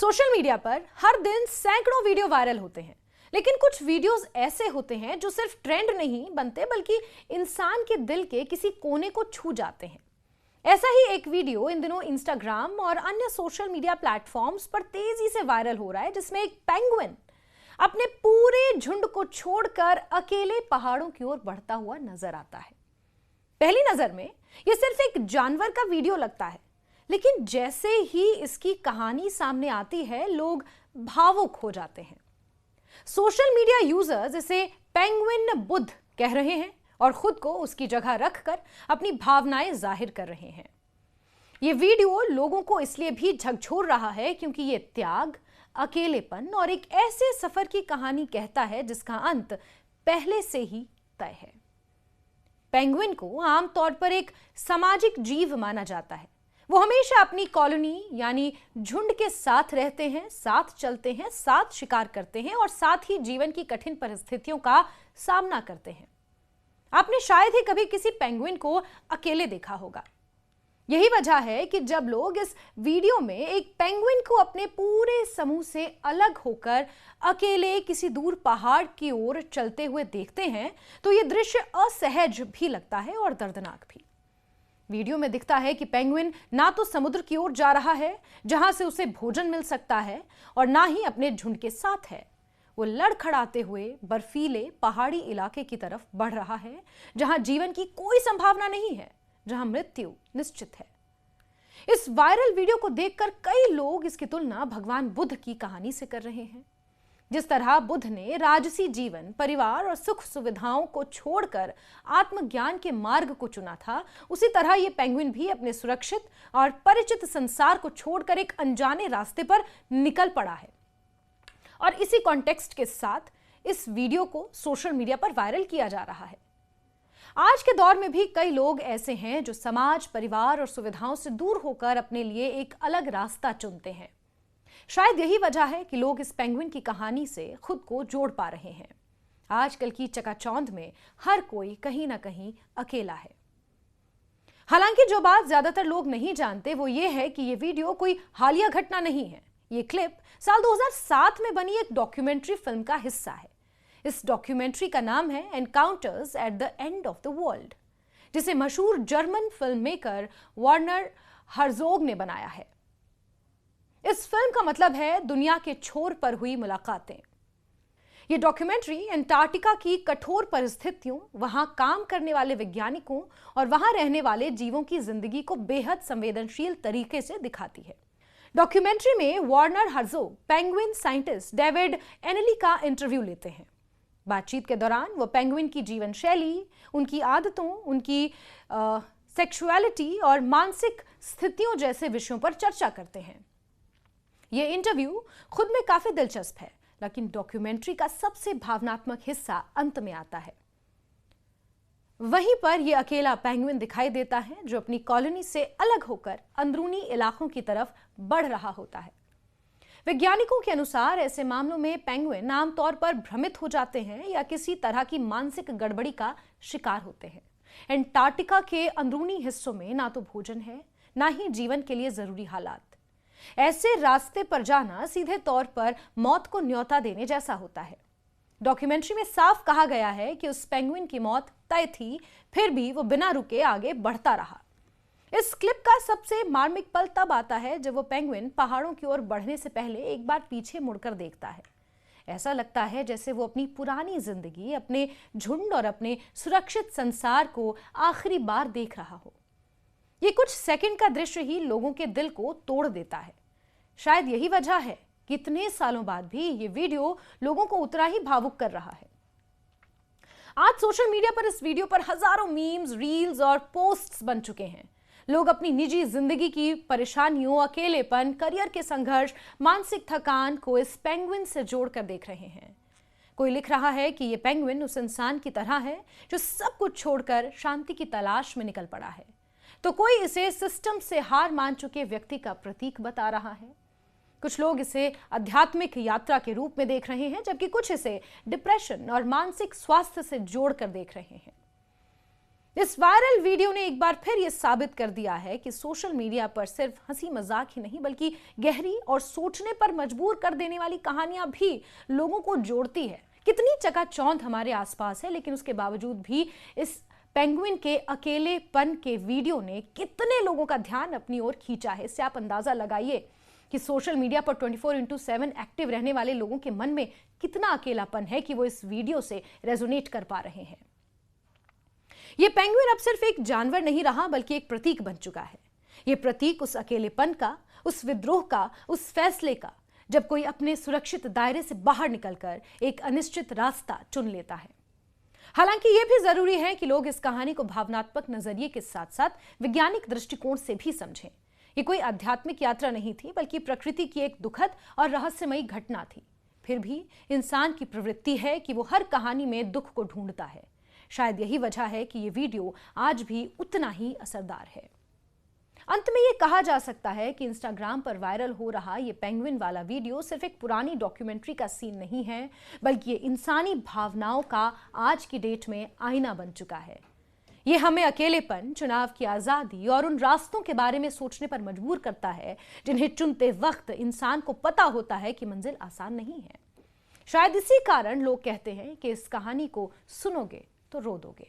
Social media पर हर दिन सैकड़ों वीडियो वायरल होते हैं, लेकिन कुछ वीडियोस ऐसे होते हैं जो सिर्फ ट्रेंड नहीं बनते बल्कि इंसान के दिल के किसी कोने को छू जाते हैं। ऐसा ही एक वीडियो इन दिनों इंस्टाग्राम और अन्य सोशल मीडिया प्लेटफॉर्म्स पर तेजी से वायरल हो रहा है, जिसमें एक पेंगुइन अपने पूरे झुंड को छोड़कर अकेले पहाड़ों की ओर बढ़ता हुआ नजर आता है। पहली नजर में यह सिर्फ एक जानवर का वीडियो लगता है, लेकिन जैसे ही इसकी कहानी सामने आती है, लोग भावुक हो जाते हैं। सोशल मीडिया यूजर्स इसे पेंगुइन बुद्ध कह रहे हैं और खुद को उसकी जगह रखकर अपनी भावनाएं जाहिर कर रहे हैं। यह वीडियो लोगों को इसलिए भी झकझोर रहा है क्योंकि यह त्याग, अकेलेपन और एक ऐसे सफर की कहानी कहता है जिसका अंत पहले से ही तय है। पेंगुइन को आमतौर पर एक सामाजिक जीव माना जाता है। वो हमेशा अपनी कॉलोनी यानी झुंड के साथ रहते हैं, साथ चलते हैं, साथ शिकार करते हैं और साथ ही जीवन की कठिन परिस्थितियों का सामना करते हैं। आपने शायद ही कभी किसी पेंगुइन को अकेले देखा होगा। यही वजह है कि जब लोग इस वीडियो में एक पेंगुइन को अपने पूरे समूह से अलग होकर अकेले किसी दूर पहाड़ की ओर चलते हुए देखते हैं, तो यह दृश्य असहज भी लगता है और दर्दनाक भी। वीडियो में दिखता है कि पेंगुइन ना तो समुद्र की ओर जा रहा है जहां से उसे भोजन मिल सकता है और ना ही अपने झुंड के साथ है। वो लड़खड़ाते हुए बर्फीले पहाड़ी इलाके की तरफ बढ़ रहा है जहां जीवन की कोई संभावना नहीं है, जहां मृत्यु निश्चित है। इस वायरल वीडियो को देखकर कई लोग इसकी तुलना भगवान बुद्ध की कहानी से कर रहे हैं। जिस तरह बुद्ध ने राजसी जीवन, परिवार और सुख सुविधाओं को छोड़कर आत्मज्ञान के मार्ग को चुना था, उसी तरह यह पेंगुइन भी अपने सुरक्षित और परिचित संसार को छोड़कर एक अनजाने रास्ते पर निकल पड़ा है। और इसी कॉन्टेक्स्ट के साथ इस वीडियो को सोशल मीडिया पर वायरल किया जा रहा है। आज के दौर में भी कई लोग ऐसे हैं जो समाज, परिवार और सुविधाओं से दूर होकर अपने लिए एक अलग रास्ता चुनते हैं। शायद यही वजह है कि लोग इस पेंगुइन की कहानी से खुद को जोड़ पा रहे हैं। आजकल की चकाचौंध में हर कोई कहीं ना कहीं अकेला है। हालांकि जो बात ज्यादातर लोग नहीं जानते वो ये है कि ये वीडियो कोई हालिया घटना नहीं है। ये क्लिप साल 2007 में बनी एक डॉक्यूमेंट्री फिल्म का हिस्सा है। इस डॉक्यूमेंट्री का नाम है encounters at the end of the world, जिसे मशहूर German film maker Werner Herzog ने बनाया है। इस फिल्म का मतलब है दुनिया के छोर पर हुई मुलाकातें। यह डॉक्यूमेंट्री अंटार्कटिका की कठोर परिस्थितियों, वहां काम करने वाले वैज्ञानिकों और वहां रहने वाले जीवों की जिंदगी को बेहद संवेदनशील तरीके से दिखाती है। डॉक्यूमेंट्री में Werner Herzog penguin scientist David Ainley का इंटरव्यू लेते हैं। बातचीत के दौरान वो पेंगुइन की जीवन शैली, उनकी आदतों, उनकी सेक्सुअलिटी और मानसिक स्थितियों जैसे विषयों पर चर्चा करते हैं। यह इंटरव्यू खुद में काफी दिलचस्प है, लेकिन डॉक्यूमेंट्री का सबसे भावनात्मक हिस्सा अंत में आता है। वहीं पर यह अकेला पेंगुइन दिखाई देता है जो अपनी कॉलोनी से अलग होकर अंदरूनी इलाकों की तरफ बढ़ रहा होता है। वैज्ञानिकों के अनुसार ऐसे मामलों में पेंगुइन आमतौर पर भ्रमित हो जाते हैं या किसी तरह की मानसिक गड़बड़ी का शिकार होते हैं। अंटार्कटिका के अंदरूनी हिस्सों में ना तो भोजन है, ना ही जीवन के लिए जरूरी हालात। ऐसे रास्ते पर जाना सीधे तौर पर मौत को न्योता देने जैसा होता है। डॉक्यूमेंट्री में साफ कहा गया है कि उस पेंगुइन की मौत तय थी, फिर भी वो बिना रुके आगे बढ़ता रहा। इस क्लिप का सबसे मार्मिक पल तब आता है जब वो पेंगुइन पहाड़ों की ओर बढ़ने से पहले एक बार पीछे मुड़कर देखता है। ऐसा लगता है जैसे वो अपनी पुरानी जिंदगी, अपने झुंड और अपने सुरक्षित संसार को आखिरी बार देख रहा हो। ये कुछ सेकंड का दृश्य ही लोगों के दिल को तोड़ देता है। शायद यही वजह है कि इतने सालों बाद भी ये वीडियो लोगों को उतना ही भावुक कर रहा है। आज सोशल मीडिया पर इस वीडियो पर हजारों मीम्स, रील्स और पोस्ट्स बन चुके हैं। लोग अपनी निजी जिंदगी की परेशानियों, अकेलेपन, करियर के संघर्ष, मानसिक थकान को इस पेंगुइन से जोड़कर देख रहे हैं। कोई लिख रहा है कि यह पेंगुइन उस इंसान की तरह है जो सब कुछ छोड़कर शांति की तलाश में निकल पड़ा है, तो कोई इसे सिस्टम से हार मान चुके व्यक्ति का प्रतीक बता रहा है। कुछ लोग इसे आध्यात्मिक यात्रा के रूप में देख रहे हैं, जबकि कुछ इसे डिप्रेशन और मानसिक स्वास्थ्य से जोड़कर देख रहे हैं। इस वायरल वीडियो ने एक बार फिर यह साबित कर दिया है कि सोशल मीडिया पर सिर्फ हंसी मजाक ही नहीं बल्कि गहरी और सोचने पर मजबूर कर देने वाली कहानियां भी लोगों को जोड़ती है। कितनी चकाचौंध हमारे आसपास है, लेकिन उसके बावजूद भी इस पेंगुइन के अकेलेपन के वीडियो ने कितने लोगों का ध्यान अपनी ओर खींचा है। इससे आप अंदाजा लगाइए कि सोशल मीडिया पर 24/7 एक्टिव रहने वाले लोगों के मन में कितना अकेलापन है कि वो इस वीडियो से रेजोनेट कर पा रहे हैं। यह पेंगुइन अब सिर्फ एक जानवर नहीं रहा बल्कि एक प्रतीक बन चुका है। यह प्रतीक उस अकेलेपन का, उस विद्रोह का, उस फैसले का जब कोई अपने सुरक्षित दायरे से बाहर निकलकर एक अनिश्चित रास्ता चुन लेता है। हालांकि यह भी जरूरी है कि लोग इस कहानी को भावनात्मक नजरिए के साथ साथ वैज्ञानिक दृष्टिकोण से भी समझें। ये कोई आध्यात्मिक यात्रा नहीं थी बल्कि प्रकृति की एक दुखद और रहस्यमयी घटना थी। फिर भी इंसान की प्रवृत्ति है कि वो हर कहानी में दुख को ढूंढता है। शायद यही वजह है कि ये वीडियो आज भी उतना ही असरदार है। अंत में ये कहा जा सकता है कि इंस्टाग्राम पर वायरल हो रहा ये पेंगुइन वाला वीडियो सिर्फ एक पुरानी डॉक्यूमेंट्री का सीन नहीं है, बल्कि ये इंसानी भावनाओं का आज की डेट में आईना बन चुका है। ये हमें अकेलेपन, चुनाव की आजादी और उन रास्तों के बारे में सोचने पर मजबूर करता है जिन्हें चुनते वक्त इंसान को पता होता है कि मंजिल आसान नहीं है। शायद इसी कारण लोग कहते हैं कि इस कहानी को सुनोगे तो रो दोगे।